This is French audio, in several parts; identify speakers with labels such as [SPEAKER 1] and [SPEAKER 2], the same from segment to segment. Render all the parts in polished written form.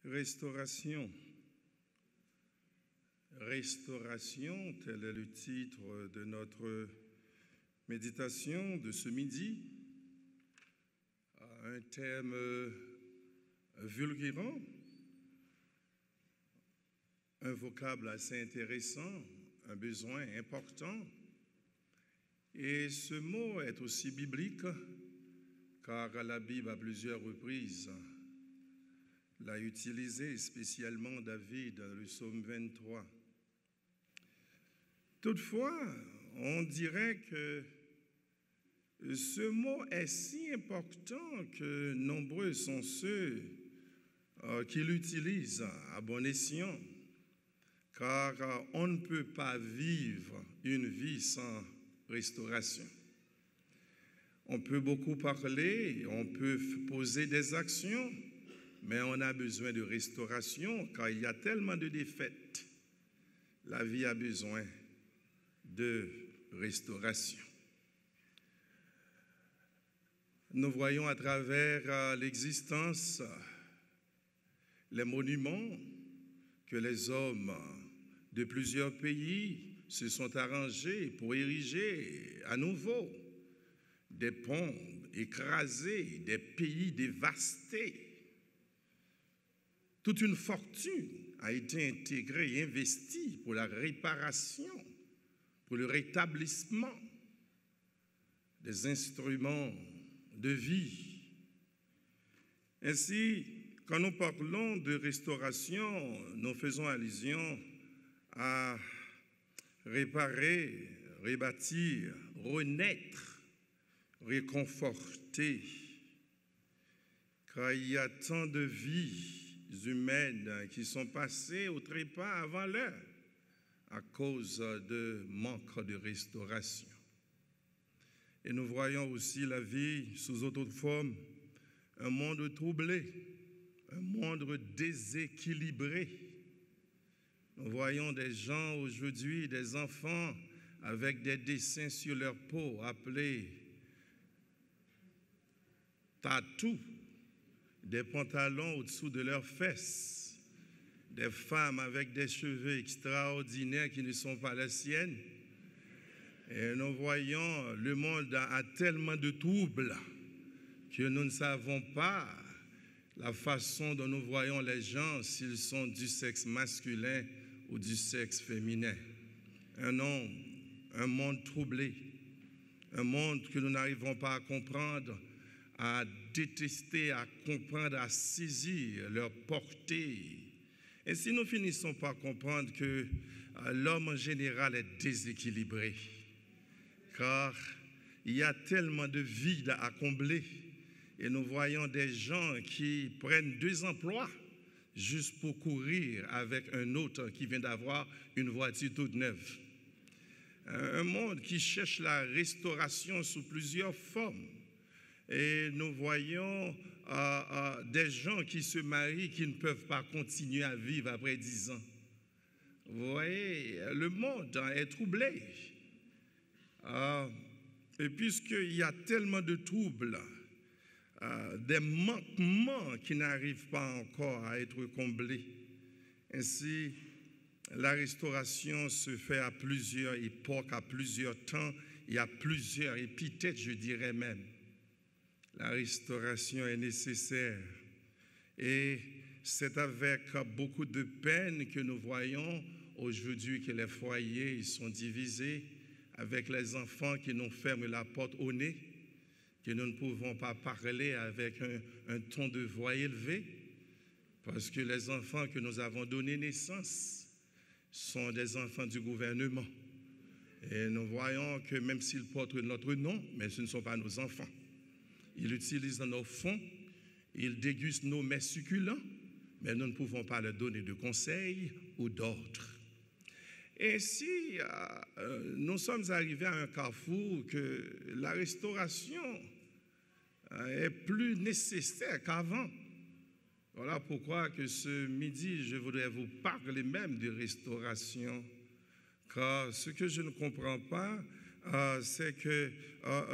[SPEAKER 1] Restauration. Restauration, tel est le titre de notre méditation de ce midi. Un thème vulgairant, un vocable assez intéressant, un besoin important. Et ce mot est aussi biblique, car la Bible à plusieurs reprises l'a utilisé, spécialement David, dans le psaume 23. Toutefois, on dirait que ce mot est si important que nombreux sont ceux qui l'utilisent à bon escient, car on ne peut pas vivre une vie sans restauration. On peut beaucoup parler, on peut poser des actions, mais on a besoin de restauration, car il y a tellement de défaites. La vie a besoin de restauration. Nous voyons à travers l'existence les monuments que les hommes de plusieurs pays se sont arrangés pour ériger à nouveau des ponts écrasés, des pays dévastés. Toute une fortune a été intégrée et investie pour la réparation, pour le rétablissement des instruments de vie. Ainsi, quand nous parlons de restauration, nous faisons allusion à réparer, rebâtir, renaître, réconforter. Car il y a tant de vies humaines qui sont passées au trépas avant l'heure à cause de manque de restauration. Et nous voyons aussi la vie sous autre forme, un monde troublé, un monde déséquilibré. Nous voyons des gens aujourd'hui, des enfants avec des dessins sur leur peau appelés tatous, des pantalons au-dessous de leurs fesses, des femmes avec des cheveux extraordinaires qui ne sont pas les siennes. Et nous voyons le monde a tellement de troubles que nous ne savons pas la façon dont nous voyons les gens, s'ils sont du sexe masculin ou du sexe féminin. Un monde troublé, un monde que nous n'arrivons pas à comprendre, à détester, à comprendre, à saisir leur portée. Et si nous finissons par comprendre que l'homme en général est déséquilibré, car il y a tellement de vide à combler, et nous voyons des gens qui prennent 2 emplois juste pour courir avec un autre qui vient d'avoir une voiture toute neuve. Un monde qui cherche la restauration sous plusieurs formes. Et nous voyons des gens qui se marient qui ne peuvent pas continuer à vivre après 10 ans. Vous voyez, le monde est troublé. Et puisqu'il y a tellement de troubles, des manquements qui n'arrivent pas encore à être comblés. Ainsi, la restauration se fait à plusieurs époques, à plusieurs temps, et à plusieurs épithètes, je dirais même. La restauration est nécessaire. Et c'est avec beaucoup de peine que nous voyons aujourd'hui que les foyers sont divisés, avec les enfants qui nous ferment la porte au nez, que nous ne pouvons pas parler avec un ton de voix élevé, parce que les enfants que nous avons donné naissance sont des enfants du gouvernement. Et nous voyons que même s'ils portent notre nom, mais ce ne sont pas nos enfants. Ils utilisent nos fonds, ils dégustent nos mets succulents, mais nous ne pouvons pas leur donner de conseils ou d'ordres. Et si nous sommes arrivés à un carrefour que la restauration est plus nécessaire qu'avant, voilà pourquoi que ce midi, je voudrais vous parler même de restauration. Car ce que je ne comprends pas, c'est que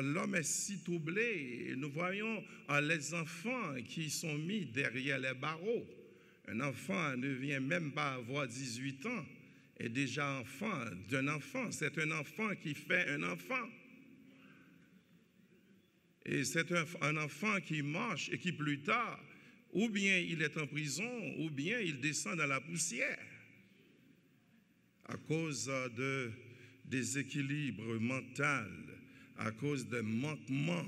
[SPEAKER 1] l'homme est si troublé. Et nous voyons les enfants qui sont mis derrière les barreaux. Un enfant ne vient même pas avoir 18 ans, est déjà enfant d'un enfant. C'est un enfant qui fait un enfant. Et c'est un enfant qui marche et qui plus tard, ou bien il est en prison, ou bien il descend dans la poussière à cause de déséquilibre mental, à cause de manquements.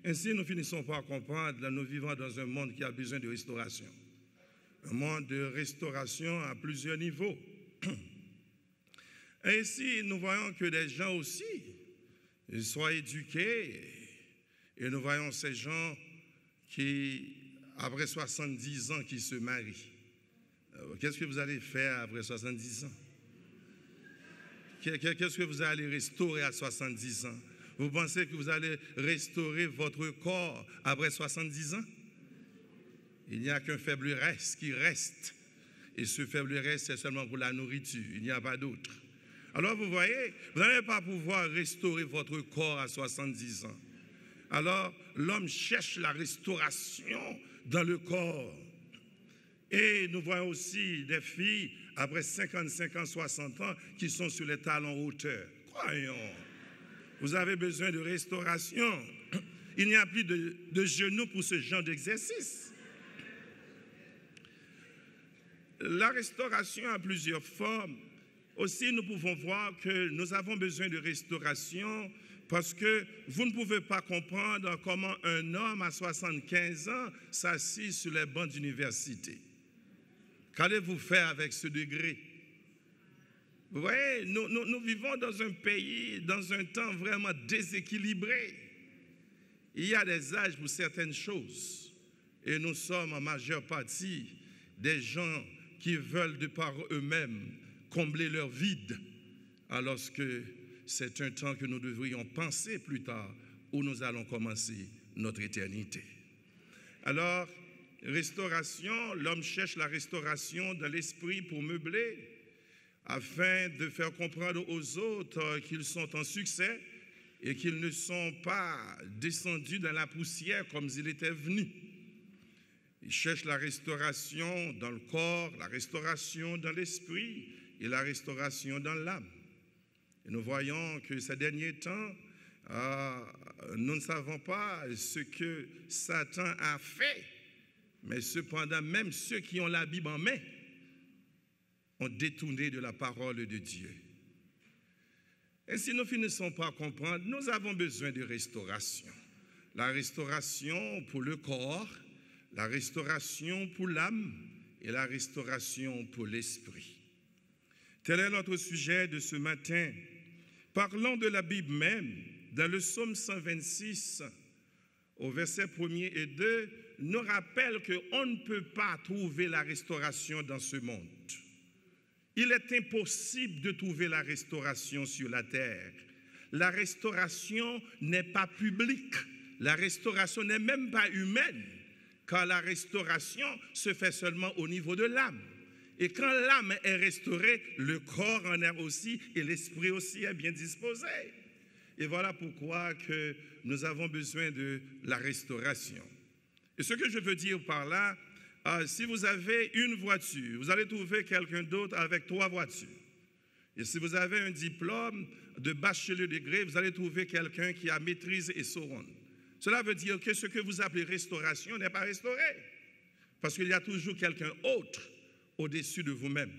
[SPEAKER 1] Ainsi, nous finissons par comprendre que nous vivons dans un monde qui a besoin de restauration. Un monde de restauration à plusieurs niveaux. Ainsi, nous voyons que des gens aussi sont éduqués et nous voyons ces gens qui, après 70 ans, qui se marient. Qu'est-ce que vous allez faire après 70 ans? Qu'est-ce que vous allez restaurer à 70 ans? Vous pensez que vous allez restaurer votre corps après 70 ans? Il n'y a qu'un faible reste qui reste. Et ce faible reste, c'est seulement pour la nourriture. Il n'y a pas d'autre. Alors vous voyez, vous n'allez pas pouvoir restaurer votre corps à 70 ans. Alors l'homme cherche la restauration dans le corps. Et nous voyons aussi des filles après 55 ans, 60 ans qui sont sur les talons hauteur. Croyons, vous avez besoin de restauration. Il n'y a plus de genoux pour ce genre d'exercice. La restauration a plusieurs formes. Aussi, nous pouvons voir que nous avons besoin de restauration parce que vous ne pouvez pas comprendre comment un homme à 75 ans s'assit sur les bancs d'université. Qu'allez-vous faire avec ce degré? Vous voyez, nous vivons dans un pays, dans un temps vraiment déséquilibré. Il y a des âges pour certaines choses. Et nous sommes en majeure partie des gens qui veulent de par eux-mêmes combler leur vide, alors que c'est un temps que nous devrions penser plus tard où nous allons commencer notre éternité. Alors, restauration, l'homme cherche la restauration dans l'esprit pour meubler, afin de faire comprendre aux autres qu'ils sont en succès et qu'ils ne sont pas descendus dans la poussière comme ils étaient venus. Ils cherchent la restauration dans le corps, la restauration dans l'esprit et la restauration dans l'âme. Et nous voyons que ces derniers temps, nous ne savons pas ce que Satan a fait, mais cependant, même ceux qui ont la Bible en main ont détourné de la parole de Dieu. Et si nous finissons par comprendre, nous avons besoin de restauration. La restauration pour le corps, la restauration pour l'âme et la restauration pour l'esprit. Tel est notre sujet de ce matin. Parlons de la Bible même. Dans le psaume 126, au verset 1er et 2, nous rappelle qu'on ne peut pas trouver la restauration dans ce monde. Il est impossible de trouver la restauration sur la terre. La restauration n'est pas publique. La restauration n'est même pas humaine, car la restauration se fait seulement au niveau de l'âme. Et quand l'âme est restaurée, le corps en est aussi et l'esprit aussi est bien disposé. Et voilà pourquoi que nous avons besoin de la restauration. Et ce que je veux dire par là, si vous avez une voiture, vous allez trouver quelqu'un d'autre avec 3 voitures. Et si vous avez un diplôme de bachelor degré, vous allez trouver quelqu'un qui a maîtrise et seconde. Cela veut dire que ce que vous appelez restauration n'est pas restauré. Parce qu'il y a toujours quelqu'un autre au-dessus de vous-même.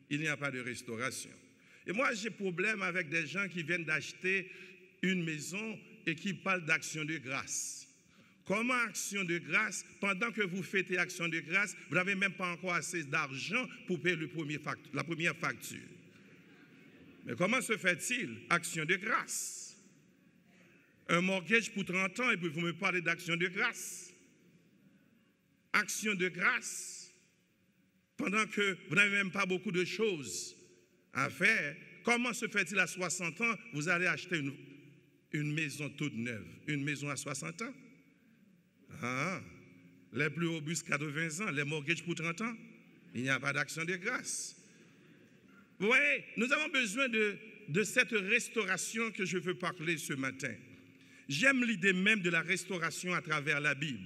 [SPEAKER 1] Il n'y a pas de restauration. Et moi, j'ai problème avec des gens qui viennent d'acheter une maison et qui parlent d'action de grâce. Comment action de grâce, pendant que vous fêtez action de grâce, vous n'avez même pas encore assez d'argent pour payer la première facture. Mais comment se fait-il, action de grâce? Un mortgage pour 30 ans et puis vous me parlez d'action de grâce. Action de grâce, pendant que vous n'avez même pas beaucoup de choses à faire. Comment se fait-il à 60 ans, vous allez acheter une maison toute neuve, une maison à 60 ans? Les plus robustes 80 ans, les mortgages pour 30 ans, il n'y a pas d'action de grâce. Vous voyez, nous avons besoin de cette restauration que je veux parler ce matin. J'aime l'idée même de la restauration à travers la Bible.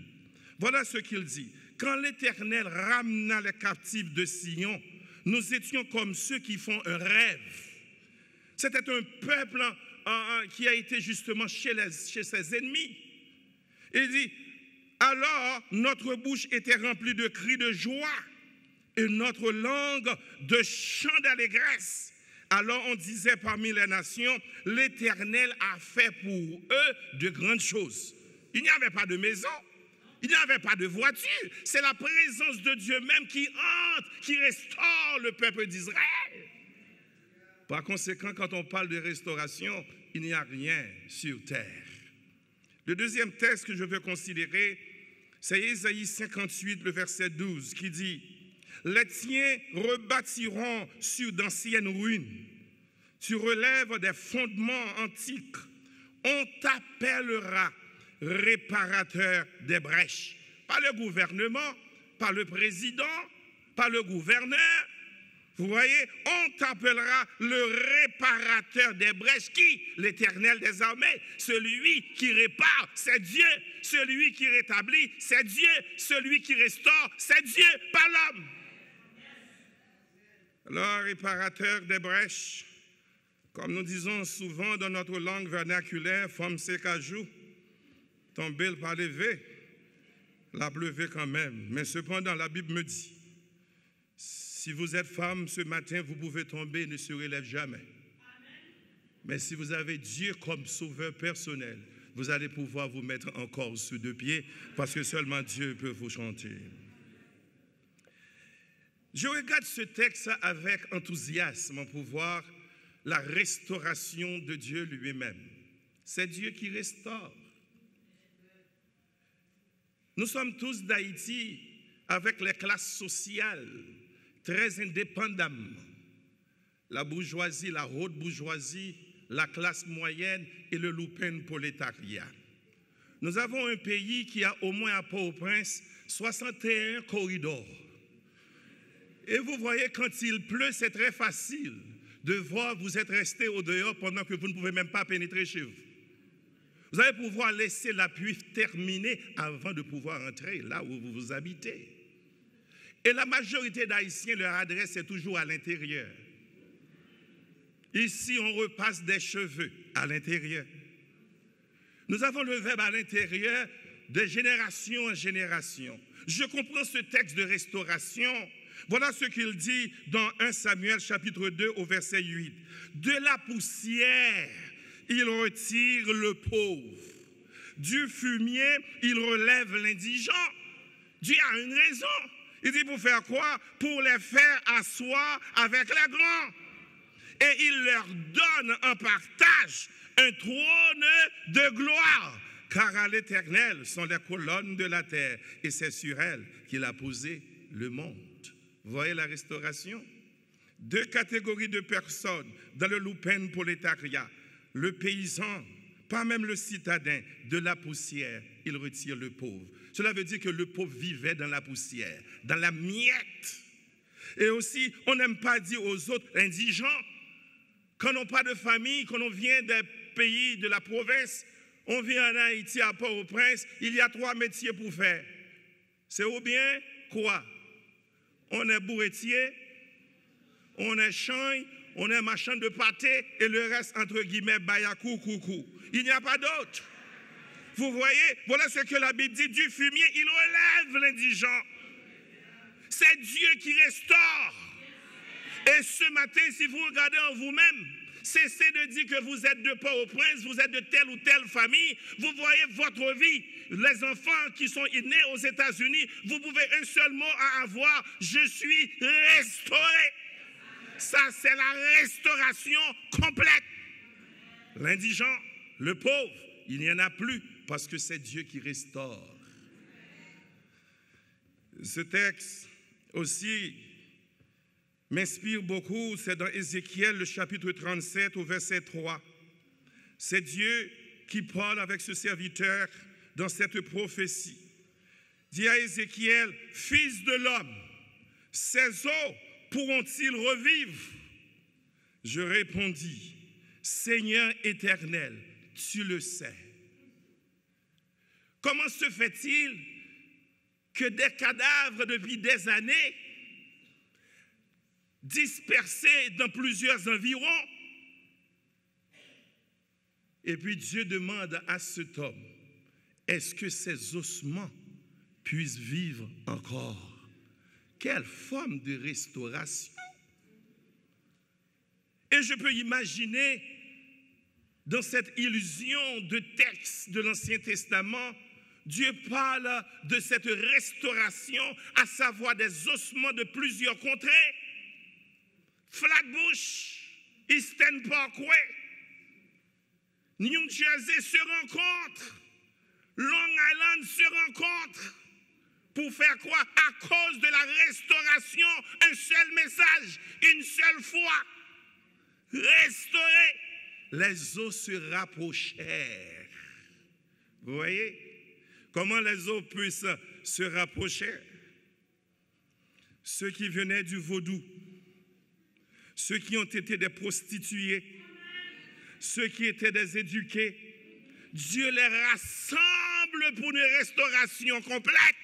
[SPEAKER 1] Voilà ce qu'il dit. « quand l'Éternel ramena les captifs de Sion, nous étions comme ceux qui font un rêve. C'était un peuple qui a été justement chez ses ennemis. Il dit, alors notre bouche était remplie de cris de joie et notre langue de chants d'allégresse. Alors on disait parmi les nations, l'Éternel a fait pour eux de grandes choses. Il n'y avait pas de maison, il n'y avait pas de voiture. C'est la présence de Dieu même qui entre, qui restaure le peuple d'Israël. Par conséquent, quand on parle de restauration, il n'y a rien sur terre. Le deuxième texte que je veux considérer, c'est Ésaïe 58, le verset 12, qui dit « Les tiens rebâtiront sur d'anciennes ruines. Tu relèves des fondements antiques. On t'appellera réparateur des brèches. » Pas le gouvernement, pas le président, pas le gouverneur. Vous voyez, on t'appellera le réparateur des brèches. Qui? L'Éternel des armées. Celui qui répare, c'est Dieu. Celui qui rétablit, c'est Dieu. Celui qui restaure, c'est Dieu, pas l'homme. Alors, réparateur des brèches, comme nous disons souvent dans notre langue vernaculaire, femme sécajou, tombé le pas levé, la pleuvé quand même. Mais cependant, la Bible me dit, si vous êtes femme ce matin, vous pouvez tomber et ne se relève jamais. Mais si vous avez Dieu comme sauveur personnel, vous allez pouvoir vous mettre encore sur deux pieds parce que seulement Dieu peut vous chanter. Je regarde ce texte avec enthousiasme pour voir la restauration de Dieu lui-même. C'est Dieu qui restaure. Nous sommes tous d'Haïti avec les classes sociales très indépendamment. La bourgeoisie, la haute bourgeoisie, la classe moyenne et le lumpenprolétariat. Nous avons un pays qui a au moins à Port-au-Prince 61 corridors. Et vous voyez, quand il pleut, c'est très facile de voir vous êtes resté au dehors pendant que vous ne pouvez même pas pénétrer chez vous. Vous allez pouvoir laisser la pluie terminer avant de pouvoir entrer là où vous habitez. Et la majorité d'Haïtiens, leur adresse est toujours à l'intérieur. Ici, on repasse des cheveux à l'intérieur. Nous avons le verbe à l'intérieur de génération en génération. Je comprends ce texte de restauration. Voilà ce qu'il dit dans 1 Samuel chapitre 2 au verset 8. De la poussière, il retire le pauvre. Du fumier, il relève l'indigent. Dieu a une raison. Il dit pour faire quoi? Pour les faire asseoir avec les grands. Et il leur donne en partage un trône de gloire. Car à l'Éternel sont les colonnes de la terre. Et c'est sur elles qu'il a posé le monde. Vous voyez la restauration? Deux catégories de personnes dans le lumpenprolétariat. Le paysan, pas même le citadin, de la poussière, il retire le pauvre. Cela veut dire que le pauvre vivait dans la poussière, dans la miette. Et aussi, on n'aime pas dire aux autres indigents. Quand on n'a pas de famille, quand on vient des pays de la province, on vient en Haïti à Port-au-Prince, il y a 3 métiers pour faire. C'est ou bien quoi? On est bourretier, on est chagne, on est marchand de pâté et le reste, entre guillemets, bayakou, coucou. Il n'y a pas d'autre. Vous voyez, voilà ce que la Bible dit, du fumier, il relève l'indigent. C'est Dieu qui restaure. Et ce matin, si vous regardez en vous-même, cessez de dire que vous êtes de Port-au-Prince, vous êtes de telle ou telle famille. Vous voyez votre vie. Les enfants qui sont nés aux États-Unis, vous pouvez un seul mot à avoir, je suis restauré. Ça, c'est la restauration complète. L'indigent, le pauvre, il n'y en a plus parce que c'est Dieu qui restaure. Ce texte aussi m'inspire beaucoup, c'est dans Ézéchiel, le chapitre 37, au verset 3. C'est Dieu qui parle avec ce serviteur dans cette prophétie. Dit à Ézéchiel, « Fils de l'homme, ces eaux pourront-ils revivre ?» Je répondis, « Seigneur éternel, tu le sais. » Comment se fait-il que des cadavres depuis des années, dispersés dans plusieurs environs. Et puis Dieu demande à cet homme, est-ce que ces ossements puissent vivre encore? Quelle forme de restauration! Et je peux imaginer, dans cette illusion de texte de l'Ancien Testament, Dieu parle de cette restauration, à savoir des ossements de plusieurs contrées. Flatbush, Eastern Parkway, New Jersey se rencontrent, Long Island se rencontrent. Pour faire quoi? À cause de la restauration, un seul message, une seule fois. Restaurer. Les eaux se rapprochèrent. Vous voyez? Comment les eaux puissent se rapprocher? Ceux qui venaient du vaudou, ceux qui ont été des prostituées, ceux qui étaient des éduqués, Dieu les rassemble pour une restauration complète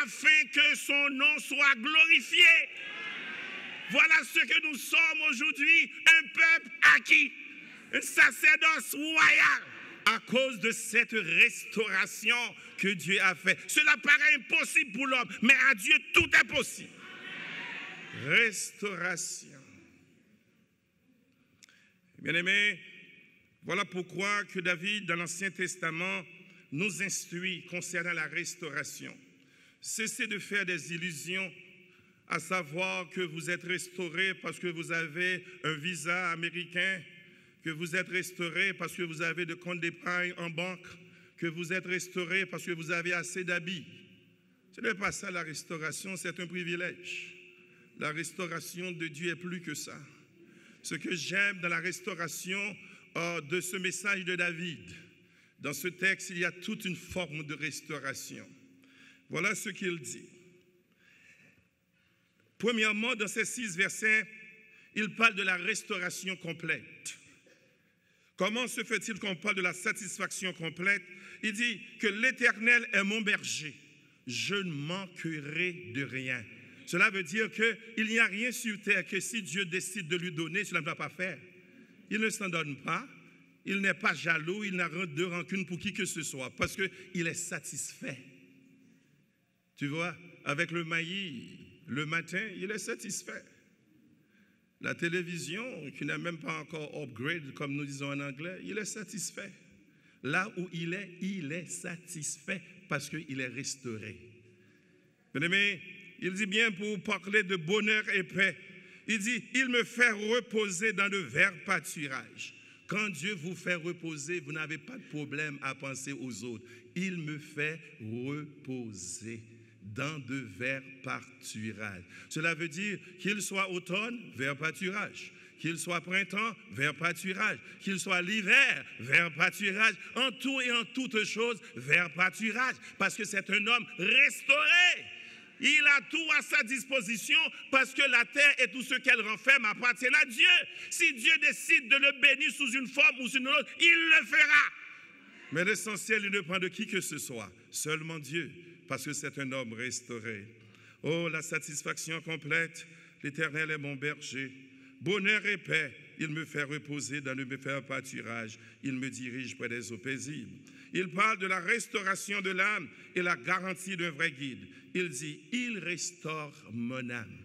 [SPEAKER 1] afin que son nom soit glorifié. Voilà ce que nous sommes aujourd'hui, un peuple acquis, un sacerdoce royal, à cause de cette restauration que Dieu a faite. Cela paraît impossible pour l'homme, mais à Dieu tout est possible. Restauration. Bien-aimés, voilà pourquoi que David, dans l'Ancien Testament, nous instruit concernant la restauration. Cessez de faire des illusions, à savoir que vous êtes restauré parce que vous avez un visa américain, que vous êtes restauré parce que vous avez de comptes d'épargne en banque, que vous êtes restauré parce que vous avez assez d'habits. Ce n'est pas ça la restauration, c'est un privilège. La restauration de Dieu est plus que ça. Ce que j'aime dans la restauration de ce message de David, dans ce texte, il y a toute une forme de restauration. Voilà ce qu'il dit. Premièrement, dans ces 6 versets, il parle de la restauration complète. Comment se fait-il qu'on parle de la satisfaction complète? Il dit que l'Éternel est mon berger, je ne manquerai de rien. Cela veut dire qu'il n'y a rien sur terre que si Dieu décide de lui donner, cela ne va pas faire. Il ne s'en donne pas, il n'est pas jaloux, il n'a de rancune pour qui que ce soit, parce qu'il est satisfait. Tu vois, avec le maïs, le matin, il est satisfait. La télévision, qui n'a même pas encore upgrade, comme nous disons en anglais, il est satisfait. Là où il est satisfait parce qu'il est restauré. Bien-aimés, il dit bien pour parler de bonheur et paix. Il dit, il me fait reposer dans de verts pâturages. Quand Dieu vous fait reposer, vous n'avez pas de problème à penser aux autres. Il me fait reposer dans de verts pâturages. Cela veut dire qu'il soit automne, vert pâturage. Qu'il soit printemps, vert pâturage. Qu'il soit l'hiver, vert pâturage. En tout et en toutes choses, vert pâturage. Parce que c'est un homme restauré. Il a tout à sa disposition parce que la terre et tout ce qu'elle renferme appartiennent à Dieu. Si Dieu décide de le bénir sous une forme ou sous une autre, il le fera. Mais l'essentiel, il ne dépend de qui que ce soit, seulement Dieu, parce que c'est un homme restauré. Oh, la satisfaction complète, l'Éternel est mon berger. Bonheur et paix, il me fait reposer dans le pâturage, il me dirige près des eaux paisibles. Il parle de la restauration de l'âme et la garantie d'un vrai guide. Il dit, il restaure mon âme.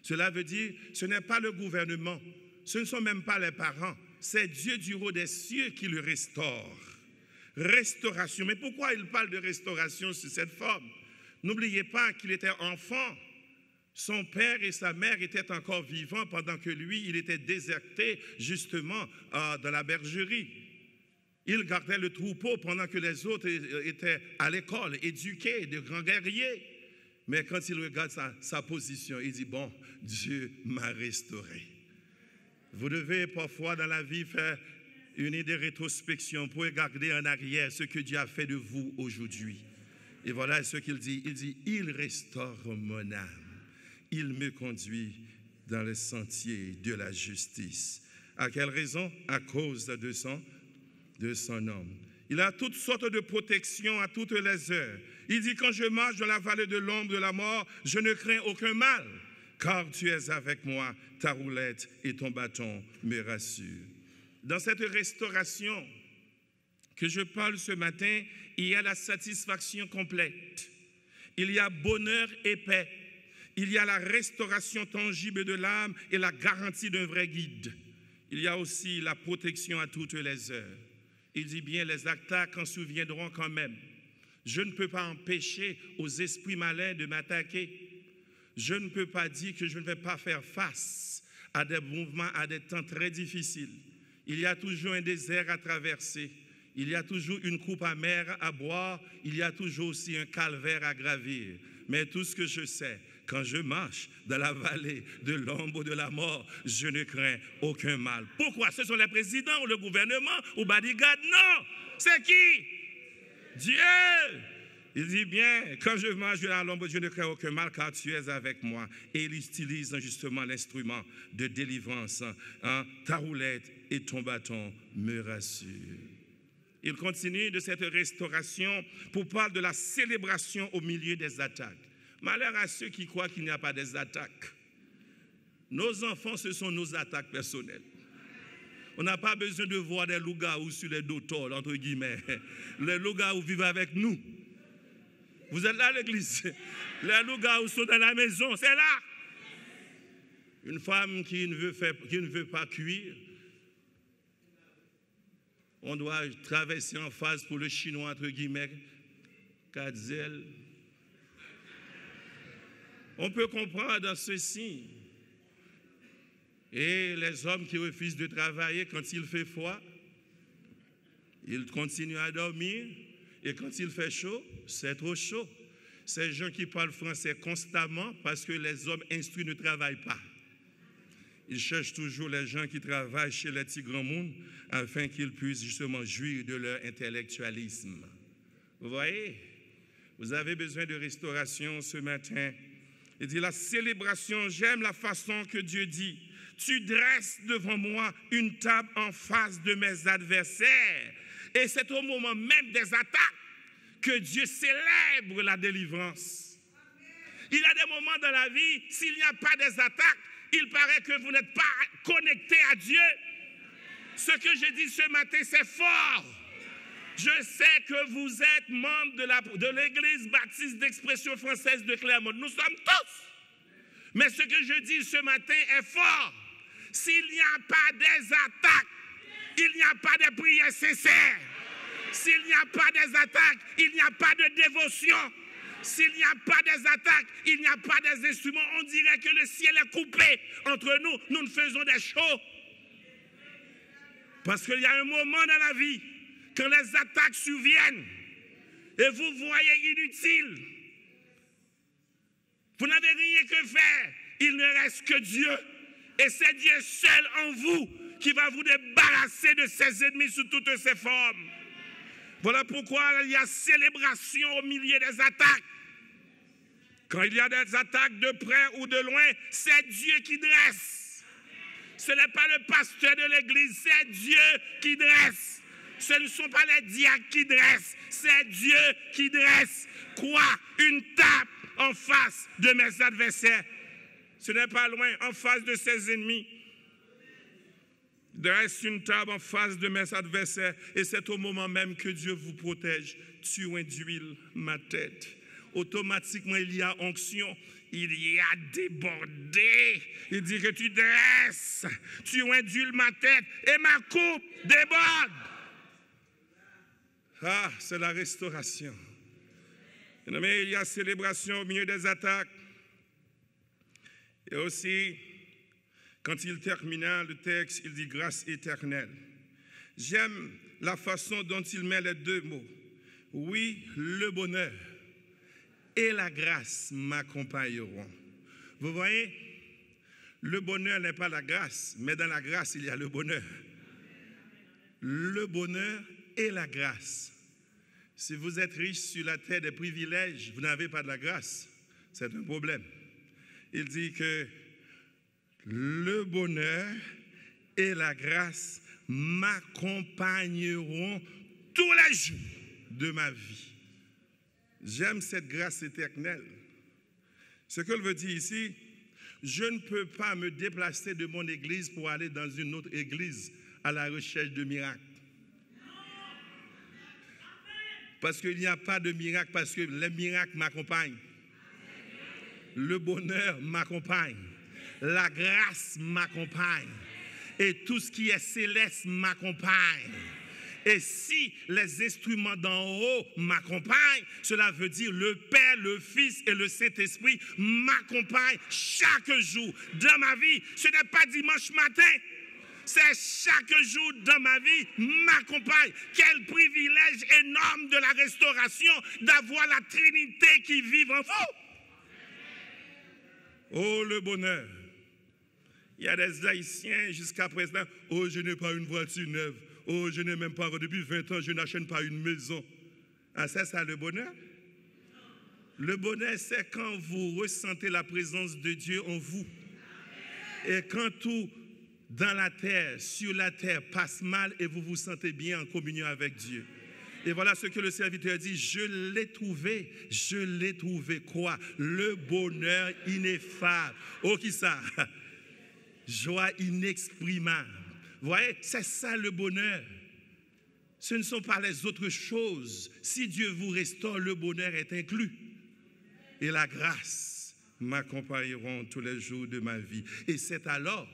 [SPEAKER 1] Cela veut dire, ce n'est pas le gouvernement, ce ne sont même pas les parents, c'est Dieu du haut des cieux qui le restaure. Restauration. Mais pourquoi il parle de restauration sous cette forme? N'oubliez pas qu'il était enfant. Son père et sa mère étaient encore vivants pendant que lui, il était déserté justement dans la bergerie. Il gardait le troupeau pendant que les autres étaient à l'école, éduqués, de grands guerriers. Mais quand il regarde sa position, il dit, bon, Dieu m'a restauré. Vous devez parfois dans la vie faire une idée de rétrospection pour regarder en arrière ce que Dieu a fait de vous aujourd'hui. Et voilà ce qu'il dit. Il dit, il restaure mon âme. Il me conduit dans les sentiers de la justice. À quelle raison? À cause de son nom. Il a toutes sortes de protections à toutes les heures. Il dit, quand je marche dans la vallée de l'ombre de la mort, je ne crains aucun mal, car tu es avec moi, ta roulette et ton bâton me rassurent. Dans cette restauration que je parle ce matin, il y a la satisfaction complète. Il y a bonheur et paix. Il y a la restauration tangible de l'âme et la garantie d'un vrai guide. Il y a aussi la protection à toutes les heures. Il dit bien, les attaques en souviendront quand même. Je ne peux pas empêcher aux esprits malins de m'attaquer. Je ne peux pas dire que je ne vais pas faire face à des mouvements, à des temps très difficiles. Il y a toujours un désert à traverser. Il y a toujours une coupe amère à boire. Il y a toujours aussi un calvaire à gravir. Mais tout ce que je sais, quand je marche dans la vallée de l'ombre de la mort, je ne crains aucun mal. Pourquoi? Ce sont les présidents ou le gouvernement ou bodyguard? Non! C'est qui? Dieu! Il dit bien, quand je marche dans l'ombre, je ne crains aucun mal car tu es avec moi. Et il utilise justement l'instrument de délivrance. Ta roulette et ton bâton me rassurent. Il continue de cette restauration pour parler de la célébration au milieu des attaques. Malheur à ceux qui croient qu'il n'y a pas des attaques. Nos enfants, ce sont nos attaques personnelles. On n'a pas besoin de voir des loups-garous sur les dos tolls, entre guillemets. Les loups-garous vivent avec nous. Vous êtes là à l'église. Les loups-garous sont dans la maison, c'est là. Une femme qui ne veut pas cuire, on doit traverser en face pour le chinois, entre guillemets, Katzel. On peut comprendre dans ceci. Et les hommes qui refusent de travailler quand il fait froid, ils continuent à dormir. Et quand il fait chaud, c'est trop chaud. Ces gens qui parlent français constamment parce que les hommes instruits ne travaillent pas. Ils cherchent toujours les gens qui travaillent chez les petits grands mondes afin qu'ils puissent justement jouir de leur intellectualisme. Vous voyez, vous avez besoin de restauration ce matin. Il dit la célébration, j'aime la façon que Dieu dit. Tu dresses devant moi une table en face de mes adversaires. Et c'est au moment même des attaques que Dieu célèbre la délivrance. Il y a des moments dans la vie, s'il n'y a pas des attaques, il paraît que vous n'êtes pas connecté à Dieu. Ce que je dis ce matin, c'est fort. Je sais que vous êtes membre de l'Église baptiste d'expression française de Clermont. Nous sommes tous. Mais ce que je dis ce matin est fort. S'il n'y a pas des attaques, il n'y a pas de prières sincères. S'il n'y a pas des attaques, il n'y a pas de dévotion. S'il n'y a pas des attaques, il n'y a pas des instruments. On dirait que le ciel est coupé entre nous. Nous ne faisons des shows. Parce qu'il y a un moment dans la vie, quand les attaques surviennent, et vous voyez inutile, vous n'avez rien que faire. Il ne reste que Dieu. Et c'est Dieu seul en vous qui va vous débarrasser de ses ennemis sous toutes ses formes. Voilà pourquoi il y a célébration au milieu des attaques. Quand il y a des attaques de près ou de loin, c'est Dieu qui dresse. Ce n'est pas le pasteur de l'église, c'est Dieu qui dresse. Ce ne sont pas les diacres qui dressent, c'est Dieu qui dresse. Quoi? Une table en face de mes adversaires. Ce n'est pas loin, en face de ses ennemis. Dresse une table en face de mes adversaires. Et c'est au moment même que Dieu vous protège. Tu induis ma tête. Automatiquement, il y a onction. Il y a débordé. Il dit que tu dresses. Tu induis ma tête. Et ma coupe déborde. Ah, c'est la restauration. Mais il y a célébration au milieu des attaques. Et aussi, quand il termina le texte, il dit grâce éternelle. J'aime la façon dont il met les deux mots. Oui, le bonheur et la grâce m'accompagneront. Vous voyez, le bonheur n'est pas la grâce, mais dans la grâce, il y a le bonheur. Le bonheur et la grâce. Si vous êtes riche sur la terre des privilèges, vous n'avez pas de la grâce. C'est un problème. Il dit que le bonheur et la grâce m'accompagneront tous les jours de ma vie. J'aime cette grâce éternelle. Ce qu'elle veut dire ici, je ne peux pas me déplacer de mon église pour aller dans une autre église à la recherche de miracles. Parce qu'il n'y a pas de miracle, parce que les miracles m'accompagnent. Le bonheur m'accompagne. La grâce m'accompagne. Et tout ce qui est céleste m'accompagne. Et si les instruments d'en haut m'accompagnent, cela veut dire le Père, le Fils et le Saint-Esprit m'accompagnent chaque jour dans ma vie. Ce n'est pas dimanche matin. C'est chaque jour dans ma vie m'accompagne. Quel privilège énorme de la restauration d'avoir la Trinité qui vit en vous. Oh, le bonheur. Il y a des Haïtiens jusqu'à présent. Oh, je n'ai pas une voiture neuve. Oh, je n'ai même pas, depuis 20 ans, je n'achète pas une maison. Ah, c'est ça le bonheur? Le bonheur, c'est quand vous ressentez la présence de Dieu en vous. Et quand tout dans la terre, sur la terre, passe mal et vous vous sentez bien en communion avec Dieu. Et voilà ce que le serviteur dit, je l'ai trouvé. Quoi? Le bonheur ineffable. Oh, qui ça? Joie inexprimable. Vous voyez, c'est ça le bonheur. Ce ne sont pas les autres choses. Si Dieu vous restaure, le bonheur est inclus. Et la grâce m'accompagneront tous les jours de ma vie. Et c'est alors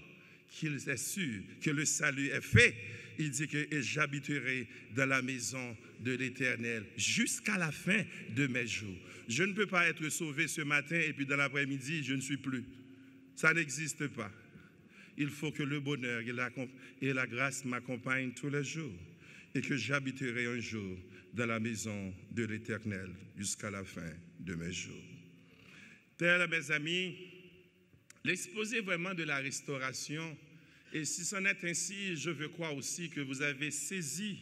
[SPEAKER 1] qu'il est sûr que le salut est fait. Il dit que j'habiterai dans la maison de l'Éternel jusqu'à la fin de mes jours. Je ne peux pas être sauvé ce matin et puis dans l'après-midi, je ne suis plus. Ça n'existe pas. Il faut que le bonheur et la grâce m'accompagnent tous les jours et que j'habiterai un jour dans la maison de l'Éternel jusqu'à la fin de mes jours. Tel, mes amis, l'exposé vraiment de la restauration. Et si c'en est ainsi, je veux croire aussi que vous avez saisi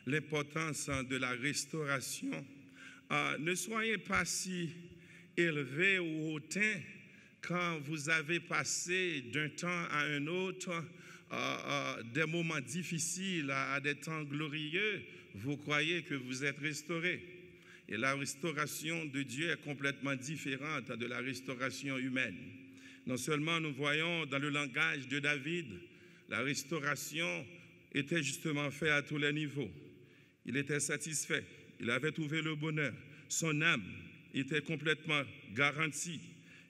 [SPEAKER 1] l'importance de la restauration. Ne soyez pas si élevés ou hautains quand vous avez passé d'un temps à un autre des moments difficiles à des temps glorieux. Vous croyez que vous êtes restaurés. Et la restauration de Dieu est complètement différente de la restauration humaine. Non seulement nous voyons dans le langage de David, la restauration était justement faite à tous les niveaux. Il était satisfait, il avait trouvé le bonheur, son âme était complètement garantie.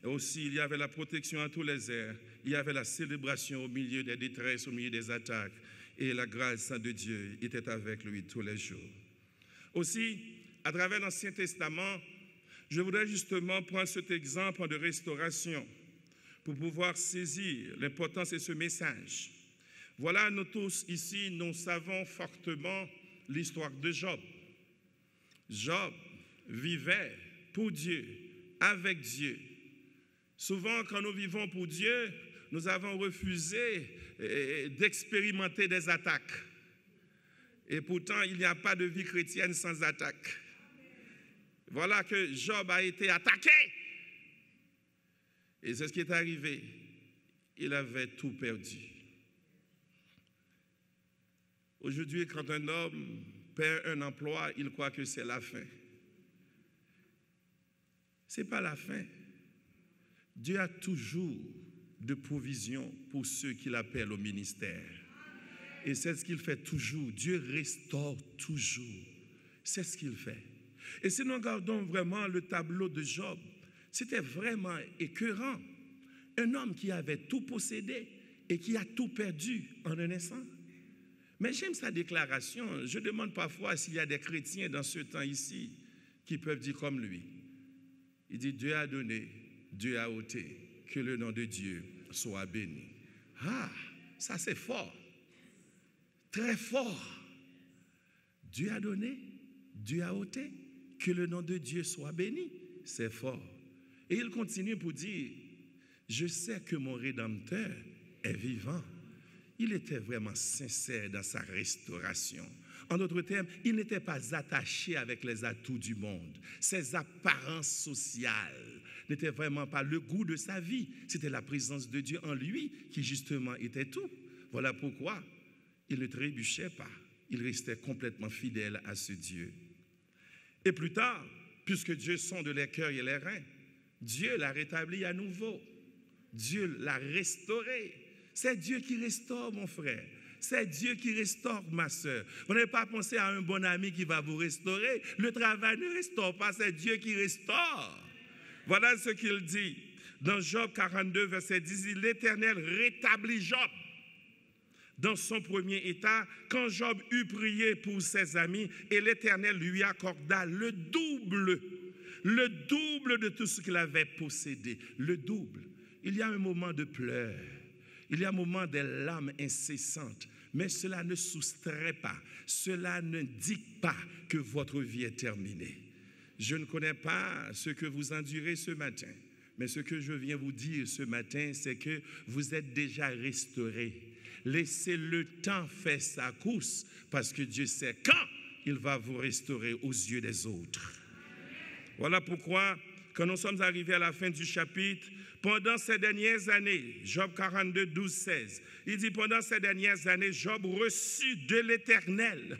[SPEAKER 1] Et aussi, il y avait la protection à tous les airs, il y avait la célébration au milieu des détresses, au milieu des attaques, et la grâce de Dieu était avec lui tous les jours. Aussi, à travers l'Ancien Testament, je voudrais justement prendre cet exemple de restauration pour pouvoir saisir l'importance de ce message. Voilà, nous tous ici, nous savons fortement l'histoire de Job. Job vivait pour Dieu, avec Dieu. Souvent, quand nous vivons pour Dieu, nous avons refusé d'expérimenter des attaques. Et pourtant, il n'y a pas de vie chrétienne sans attaque. Voilà que Job a été attaqué. Et c'est ce qui est arrivé. Il avait tout perdu. Aujourd'hui, quand un homme perd un emploi, il croit que c'est la fin. Ce n'est pas la fin. Dieu a toujours de provision pour ceux qu'il appelle au ministère. Et c'est ce qu'il fait toujours. Dieu restaure toujours. C'est ce qu'il fait. Et si nous regardons vraiment le tableau de Job, c'était vraiment écœurant. Un homme qui avait tout possédé et qui a tout perdu en un instant. Mais j'aime sa déclaration. Je demande parfois s'il y a des chrétiens dans ce temps ici qui peuvent dire comme lui. Il dit, Dieu a donné, Dieu a ôté, que le nom de Dieu soit béni. Ah, ça c'est fort. Très fort. Dieu a donné, Dieu a ôté, que le nom de Dieu soit béni. C'est fort. Et il continue pour dire, je sais que mon Rédempteur est vivant. Il était vraiment sincère dans sa restauration. En d'autres termes, il n'était pas attaché avec les atouts du monde. Ses apparences sociales n'étaient vraiment pas le goût de sa vie. C'était la présence de Dieu en lui qui justement était tout. Voilà pourquoi il ne trébuchait pas. il restait complètement fidèle à ce Dieu. Et plus tard, puisque Dieu sonde les cœurs et les reins, Dieu l'a rétabli à nouveau. Dieu l'a restauré. C'est Dieu qui restaure, mon frère. C'est Dieu qui restaure, ma soeur. Vous n'avez pas pensé à un bon ami qui va vous restaurer. Le travail ne restaure pas, c'est Dieu qui restaure. Voilà ce qu'il dit. Dans Job 42, verset 10, l'Éternel rétablit Job dans son premier état, quand Job eut prié pour ses amis, et l'Éternel lui accorda le double de tout ce qu'il avait possédé. Le double. Il y a un moment de pleurs, il y a un moment des larmes incessantes, mais cela ne soustrait pas, cela ne dit pas que votre vie est terminée. Je ne connais pas ce que vous endurez ce matin, mais ce que je viens vous dire ce matin, c'est que vous êtes déjà restaurés. Laissez le temps faire sa course, parce que Dieu sait quand il va vous restaurer aux yeux des autres. Voilà pourquoi, quand nous sommes arrivés à la fin du chapitre, pendant ces dernières années, Job 42, 12, 16, il dit, pendant ces dernières années, Job reçut de l'Éternel,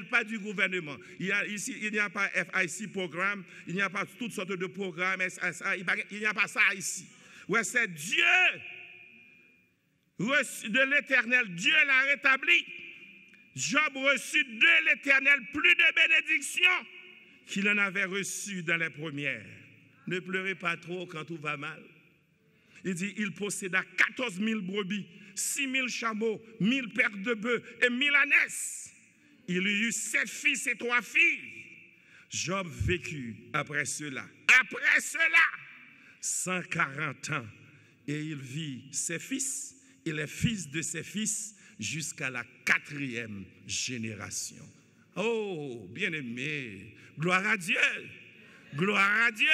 [SPEAKER 1] pas du gouvernement. Il n'y a pas FIC programme, il n'y a pas toutes sortes de programmes, SSA, il n'y a pas ça ici. Ouais, c'est Dieu, reçu de l'Éternel, Dieu l'a rétabli. Job reçut de l'Éternel plus de bénédictions qu'il en avait reçu dans les premières. Ne pleurez pas trop quand tout va mal. Il dit, il posséda 14 000 brebis, 6 000 chameaux, 1 000 paires de bœufs et 1 000 ânesses. Il eut 7 fils et 3 filles. Job vécut après cela 140 ans. Et il vit ses fils et les fils de ses fils jusqu'à la 4e génération. Oh, bien-aimé, gloire à Dieu, gloire à Dieu,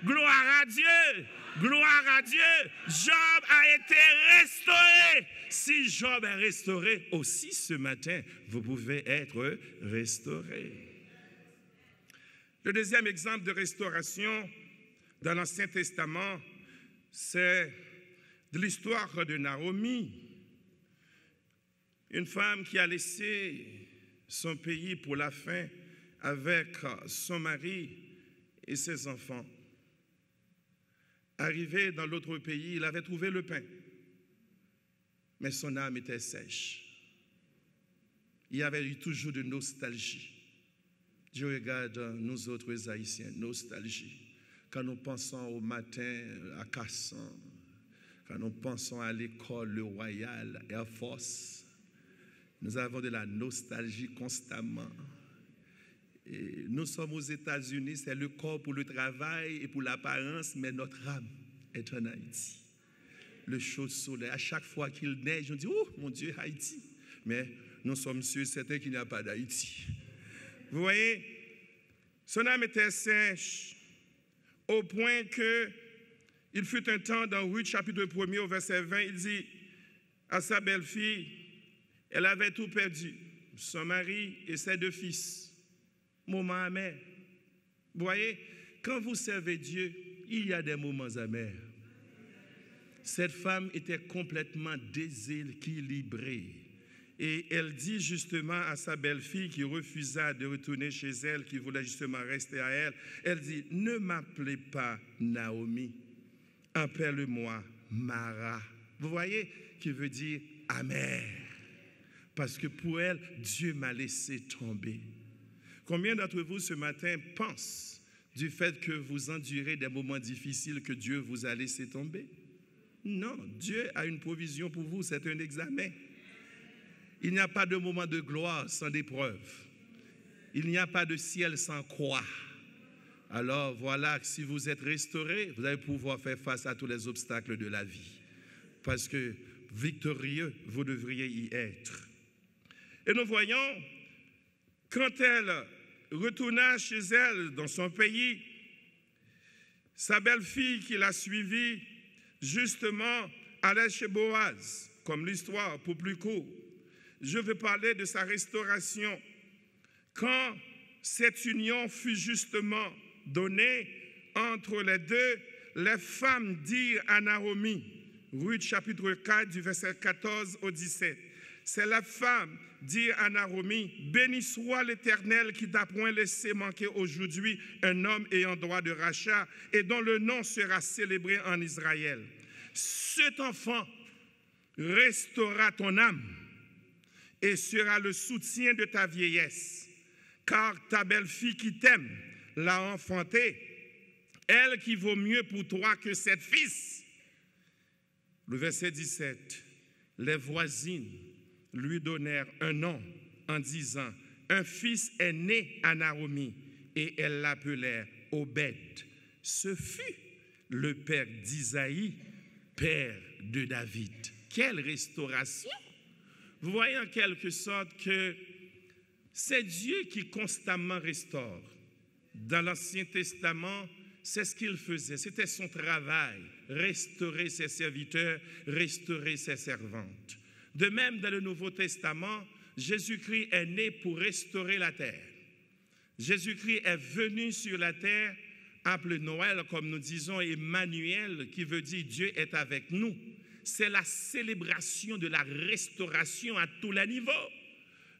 [SPEAKER 1] gloire à Dieu, gloire à Dieu. Job a été restauré. Si Job est restauré, aussi ce matin, vous pouvez être restauré. Le deuxième exemple de restauration dans l'Ancien Testament, c'est de l'histoire de Naomi, une femme qui a laissé son pays pour la faim avec son mari et ses enfants. Arrivé dans l'autre pays, il avait trouvé le pain, mais son âme était sèche. Il y avait eu toujours de nostalgie. Je regarde nous autres Haïtiens, nostalgie. Quand nous pensons au matin à Cassan, quand nous pensons à l'école, le Royal Air Force, nous avons de la nostalgie constamment. Et nous sommes aux États-Unis, c'est le corps pour le travail et pour l'apparence, mais notre âme est en Haïti. Le chaud soleil, à chaque fois qu'il neige, on dit, oh mon Dieu, Haïti. Mais nous sommes sûrs, certains qu'il n'y a pas d'Haïti. Vous voyez, son âme était sèche, au point que, il fut un temps dans Ruth chapitre 1er au verset 20, il dit à sa belle-fille, elle avait tout perdu, son mari et ses 2 fils. Moment amer. Vous voyez, quand vous servez Dieu, il y a des moments amers. Cette femme était complètement déséquilibrée. Et elle dit justement à sa belle-fille qui refusa de retourner chez elle, qui voulait justement rester à elle, elle dit, ne m'appelez pas Naomi, appelle-moi Mara. Vous voyez, qui veut dire amer. Parce que pour elle, Dieu m'a laissé tomber. Combien d'entre vous ce matin pensent du fait que vous endurez des moments difficiles que Dieu vous a laissé tomber? Non, Dieu a une provision pour vous, c'est un examen. Il n'y a pas de moment de gloire sans épreuve. Il n'y a pas de ciel sans croix. Alors voilà, si vous êtes restauré, vous allez pouvoir faire face à tous les obstacles de la vie. Parce que victorieux, vous devriez y être. Et nous voyons, quand elle retourna chez elle dans son pays, sa belle-fille qui l'a suivie, justement, allait chez Boaz, comme l'histoire pour plus court. Je veux parler de sa restauration. Quand cette union fut justement donnée entre les deux, les femmes dirent à Naomi, Ruth chapitre 4 du verset 14 au 17, « C'est la femme, dit à Naomi, béni soit l'Éternel qui t'a point laissé manquer aujourd'hui un homme ayant droit de rachat et dont le nom sera célébré en Israël. Cet enfant restaurera ton âme et sera le soutien de ta vieillesse, car ta belle-fille qui t'aime l'a enfanté, elle qui vaut mieux pour toi que 7 fils. Le verset 17, les voisines lui donnèrent un nom en disant, un fils est né à Naomi, et elles l'appelèrent Obed. Ce fut le père d'Isaïe, père de David. Quelle restauration! Vous voyez en quelque sorte que c'est Dieu qui constamment restaure. Dans l'Ancien Testament, c'est ce qu'il faisait, c'était son travail, restaurer ses serviteurs, restaurer ses servantes. De même, dans le Nouveau Testament, Jésus-Christ est né pour restaurer la terre. Jésus-Christ est venu sur la terre, appelé Noël, comme nous disons, Emmanuel, qui veut dire Dieu est avec nous. C'est la célébration de la restauration à tous les niveaux.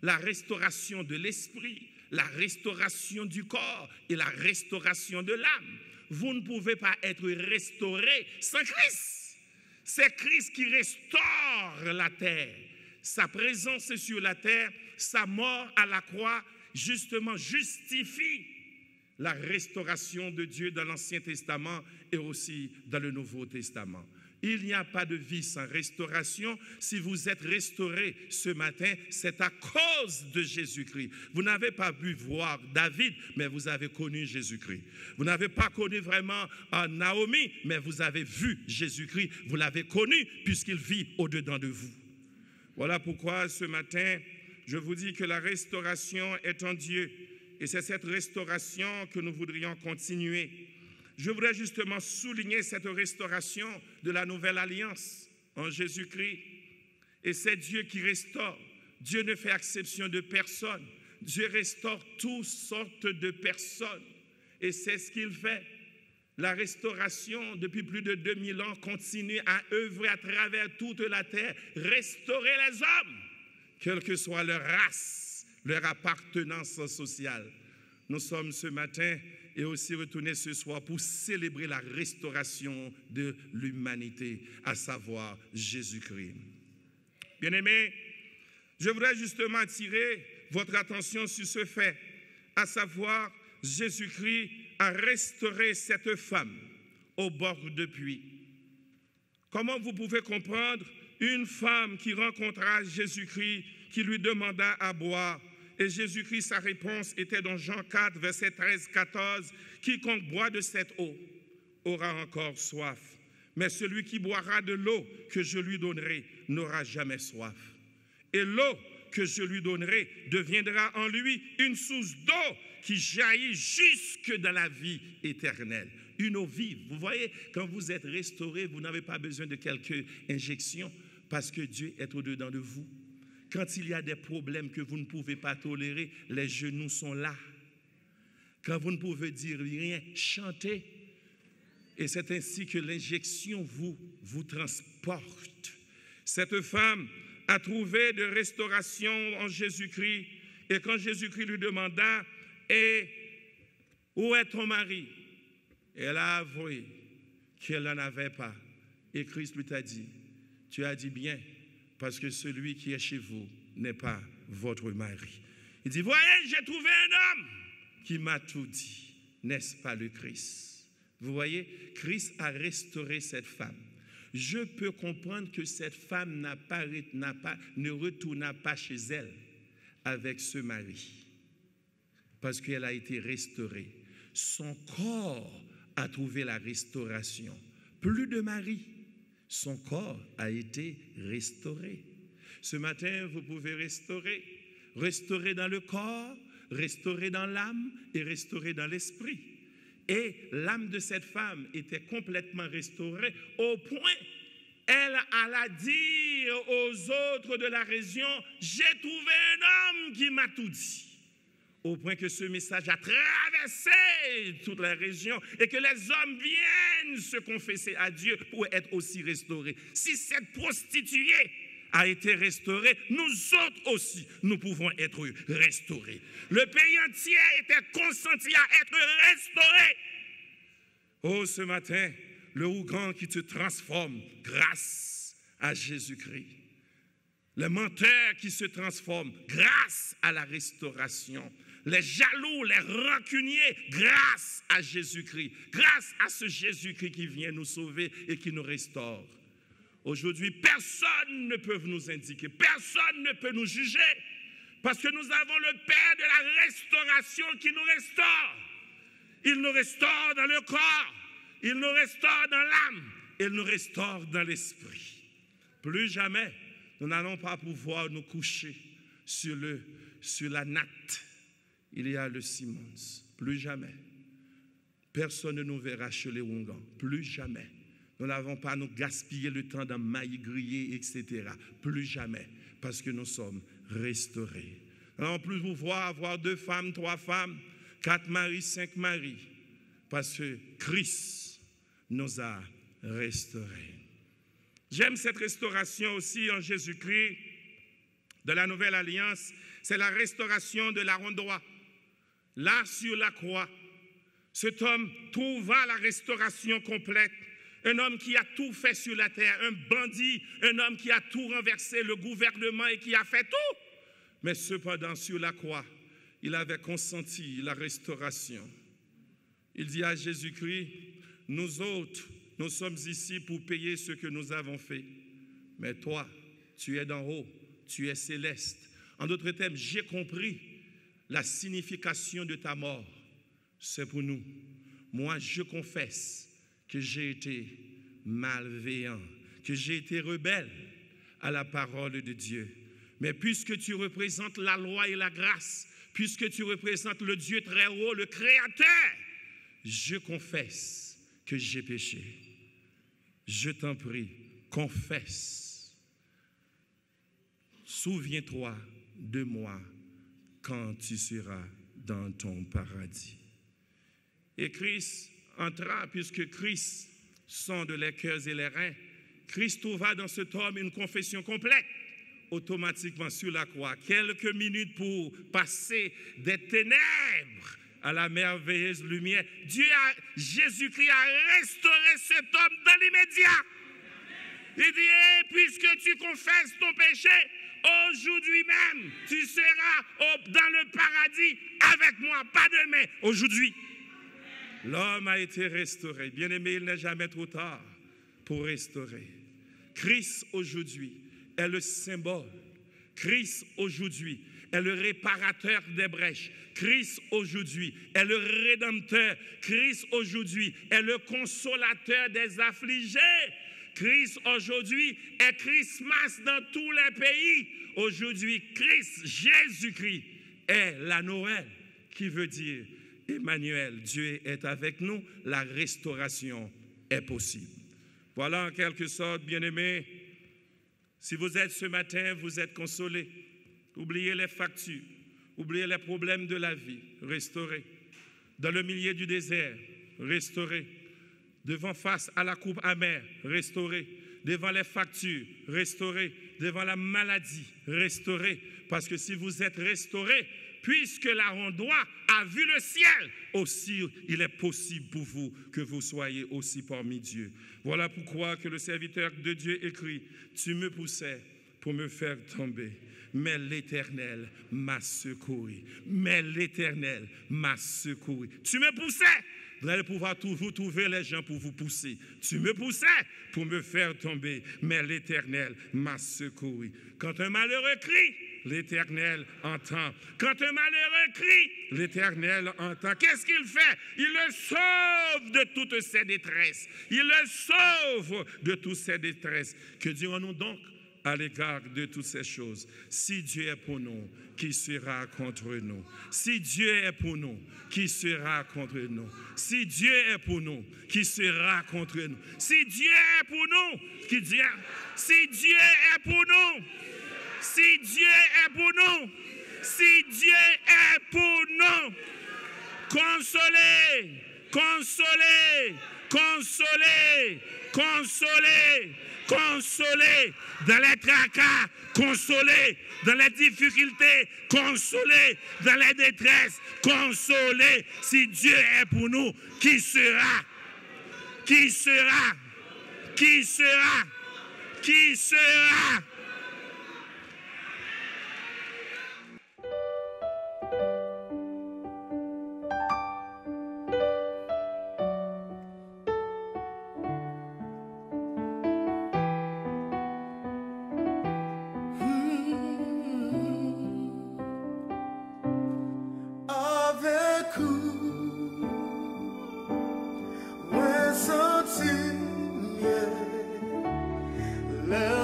[SPEAKER 1] La restauration de l'esprit, la restauration du corps et la restauration de l'âme. Vous ne pouvez pas être restauré sans Christ. C'est Christ qui restaure la terre. Sa présence sur la terre, sa mort à la croix, justement justifie la restauration de Dieu dans l'Ancien Testament et aussi dans le Nouveau Testament. Il n'y a pas de vie sans restauration. Si vous êtes restauré ce matin, c'est à cause de Jésus-Christ. Vous n'avez pas pu voir David, mais vous avez connu Jésus-Christ. Vous n'avez pas connu vraiment Naomi, mais vous avez vu Jésus-Christ. Vous l'avez connu puisqu'il vit au-dedans de vous. Voilà pourquoi ce matin, je vous dis que la restauration est en Dieu. Et c'est cette restauration que nous voudrions continuer. Je voudrais justement souligner cette restauration de la nouvelle alliance en Jésus-Christ. Et c'est Dieu qui restaure. Dieu ne fait exception de personne. Dieu restaure toutes sortes de personnes. Et c'est ce qu'il fait. La restauration, depuis plus de 2000 ans, continue à œuvrer à travers toute la terre, restaurer les hommes, quelle que soit leur race, leur appartenance sociale. Nous sommes ce matin et aussi retournés ce soir pour célébrer la restauration de l'humanité, à savoir Jésus-Christ. Bien-aimés, je voudrais justement attirer votre attention sur ce fait, à savoir Jésus-Christ a restauré cette femme au bord de puits. Comment vous pouvez comprendre une femme qui rencontra Jésus-Christ, qui lui demanda à boire? Et Jésus-Christ, sa réponse était dans Jean 4, verset 13-14. Quiconque boit de cette eau aura encore soif. Mais celui qui boira de l'eau que je lui donnerai n'aura jamais soif. Et l'eau que je lui donnerai deviendra en lui une source d'eau qui jaillit jusque dans la vie éternelle. Une eau vive. Vous voyez, quand vous êtes restauré, vous n'avez pas besoin de quelques injections parce que Dieu est au-dedans de vous. Quand il y a des problèmes que vous ne pouvez pas tolérer, les genoux sont là. Quand vous ne pouvez dire rien, chantez. Et c'est ainsi que l'injection vous transporte. Cette femme a trouvé de restauration en Jésus-Christ. Et quand Jésus-Christ lui demanda, et où est ton mari? Elle a avoué qu'elle n'en avait pas. Et Christ lui a dit, tu as dit bien, parce que celui qui est chez vous n'est pas votre mari. Il dit, voyez, j'ai trouvé un homme qui m'a tout dit. N'est-ce pas le Christ? Vous voyez, Christ a restauré cette femme. Je peux comprendre que cette femme ne retourna pas chez elle avec ce mari. Parce qu'elle a été restaurée. Son corps a trouvé la restauration. Plus de mari. Son corps a été restauré. Ce matin, vous pouvez restaurer. Restaurer dans le corps, restaurer dans l'âme et restaurer dans l'esprit. Et l'âme de cette femme était complètement restaurée au point, elle alla dire aux autres de la région, j'ai trouvé un homme qui m'a tout dit. Au point que ce message a traversé toute la région et que les hommes viennent se confesser à Dieu pour être aussi restaurés. Si cette prostituée
[SPEAKER 2] a été restauré, nous autres aussi, nous pouvons être restaurés. Le pays entier était consenti à être restauré. Oh, ce matin, le Ougan qui te transforme grâce à Jésus-Christ. Les menteurs qui se transforment grâce à la restauration. Les jaloux, les rancuniers, grâce à Jésus-Christ. Grâce à ce Jésus-Christ qui vient nous sauver et qui nous restaure. Aujourd'hui, personne ne peut nous indiquer, personne ne peut nous juger. Parce que nous avons le Père de la restauration qui nous restaure. Il nous restaure dans le corps, il nous restaure dans l'âme, il nous restaure dans l'esprit. Plus jamais, nous n'allons pas pouvoir nous coucher sur la natte. Il y a le Simons. Plus jamais. Personne ne nous verra chez les Oungans. Plus jamais. Nous n'avons pas à nous gaspiller le temps dans mailles grillées, etc. Plus jamais. Parce que nous sommes restaurés. Nous n'allons plus vous voir avoir 2 femmes, 3 femmes, 4 maris, 5 maris. Parce que Christ nous a restaurés. J'aime cette restauration aussi en Jésus-Christ de la Nouvelle Alliance. C'est la restauration de l'Aaron droit. Là, sur la croix, cet homme trouva la restauration complète. Un homme qui a tout fait sur la terre, un bandit, un homme qui a tout renversé, le gouvernement et qui a fait tout. Mais cependant, sur la croix, il avait consenti la restauration. Il dit à Jésus-Christ, nous autres, nous sommes ici pour payer ce que nous avons fait. Mais toi, tu es d'en haut, tu es céleste. En d'autres termes, j'ai compris la signification de ta mort. C'est pour nous. Moi, je confesse que j'ai été malveillant, que j'ai été rebelle à la parole de Dieu. Mais puisque tu représentes la loi et la grâce, puisque tu représentes le Dieu très haut, le Créateur, je confesse que j'ai péché. Je t'en prie, confesse. Souviens-toi de moi quand tu seras dans ton paradis. Et Christ entra, puisque Christ sonde les cœurs et les reins. Christ trouva dans cet homme une confession complète, automatiquement sur la croix. Quelques minutes pour passer des ténèbres à la merveilleuse lumière. Jésus-Christ a restauré cet homme dans l'immédiat. Il dit, puisque tu confesses ton péché, aujourd'hui même, tu seras dans le paradis avec moi, pas demain, aujourd'hui. L'homme a été restauré. Bien-aimé, il n'est jamais trop tard pour restaurer. Christ aujourd'hui est le symbole. Christ aujourd'hui est le réparateur des brèches. Christ aujourd'hui est le rédempteur. Christ aujourd'hui est le consolateur des affligés. Christ aujourd'hui est Christmas dans tous les pays. Aujourd'hui, Christ, Jésus-Christ, est la Noël, qui veut dire Emmanuel, Dieu est avec nous, la restauration est possible. Voilà en quelque sorte, bien-aimés, si vous êtes ce matin, vous êtes consolés. Oubliez les factures, oubliez les problèmes de la vie, restaurez. Dans le milieu du désert, restaurez. Devant face à la coupe amère, restaurez. Devant les factures, restaurez. Devant la maladie, restaurez. Parce que si vous êtes restaurés, puisque l'Aaron droit a vu le ciel, aussi il est possible pour vous que vous soyez aussi parmi Dieu. Voilà pourquoi que le serviteur de Dieu écrit, tu me poussais pour me faire tomber, mais l'Éternel m'a secouru. Mais l'Éternel m'a secouru. Tu me poussais. Vous allez pouvoir vous trouver les gens pour vous pousser. Tu me poussais pour me faire tomber, mais l'Éternel m'a secouru. Quand un malheureux crie, l'Éternel entend. Quand un malheureux crie, l'Éternel entend. Qu'est-ce qu'il fait? Il le sauve de toutes ses détresses. Il le sauve de toutes ses détresses. Que dirons-nous donc à l'égard de toutes ces choses? Si Dieu est pour nous, qui sera contre nous? Si Dieu est pour nous, qui sera contre nous? Si Dieu est pour nous, qui sera contre nous? Si Dieu est pour nous, qui dit, si Dieu est pour nous, si Dieu est pour nous, si Dieu est pour nous, consolez, consolez, consolez, consolez, consoler dans les tracas, consoler dans les difficultés, consoler dans les détresses, consoler. Si Dieu est pour nous, qui sera? Qui sera? Qui sera? Qui sera?
[SPEAKER 3] Love